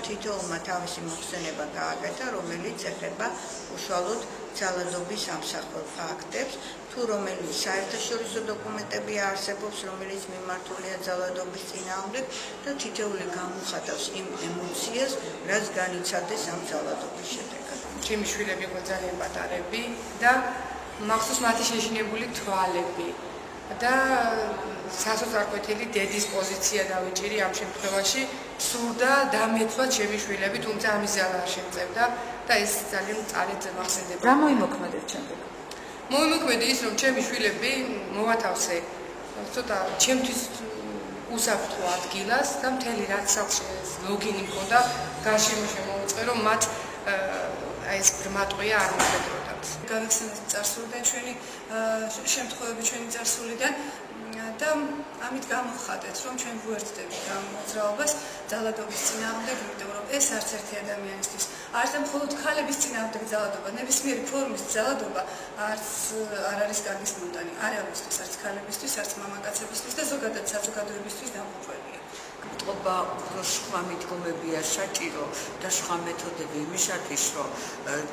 თითოეულმა თავისი მოხსენება გააკეთა, რომელიც ეხება უშუალოდ ძალადობის ამსახველ ფაქტებს, თუ რომელი საერთაშორისო დოკუმენტები არსებობს, რომელიც მიმართულია ძალადობის წინააღმდეგ და თითოეული გამოხატავს იმ ემოციას, რაც განიცადეს ამ ძალადობის შედეგად. ჩემი შვილები იყო ძალიან პატარები და მახსოვს მათი შეშინებული თვალები და სასოწარკვეთილი დედის პოზიცია დავიჭირი ამ შემთხვევაში, სურდა დამეცვა ჩემი შვილები, თუმცა ამის ძალა არ შემწევდა და ეს ძალიან მწარედ მახსენდება. რა მოიმოქმედეთ შემდეგ? მოიმოქმედე ის, რომ ჩემი შვილები მოვათავსე ცოტა ჩემთვის უსაფრთხო ადგილას და მთელი რაც სახლს ლოგინი მქონდა, გარშემო შემოვიწყე, რომ მათ ეს ბრმატყვია არ მოხდროდათ. გავიხსენეთ წარსულიდან ჩვენი შემთხვევები ჩვენი წარსულიდან და ამით გამოვხატეთ, რომ ჩვენ ვუერთდებით ამ მოძრაობას ძალადობის წინააღმდეგ, იმიტომ რომ ეს არც ერთი ადამიანისთვის არც მხოლოდ ქალების წინააღმდეგ ძალადობა, ნებისმიერი ფორმის ძალადობა არ არის კარგის მომტანი, არავისთვის, არც ქალებისთვის, არც მამაკაცებისთვის და ზოგადად საზოგადოებისთვის დამღუპველია. მტყობა უფრო სხვა მიდგომებია საჭირო და სხვა მეთოდები იმისათვის, რომ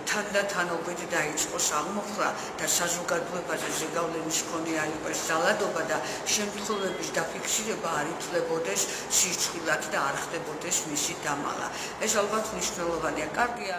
თანდათანობით დაიწყოს აღმოფხვრა და საზოგადოებაზე ზეგავლენის მქონე არ იყოს ძალადობა და შემთხვევების დაფიქსირება არ ითვლებოდეს სირცხვილად და არ ხდებოდეს მისი დამალა. ეს ალბათ მნიშვნელოვანია. კარგია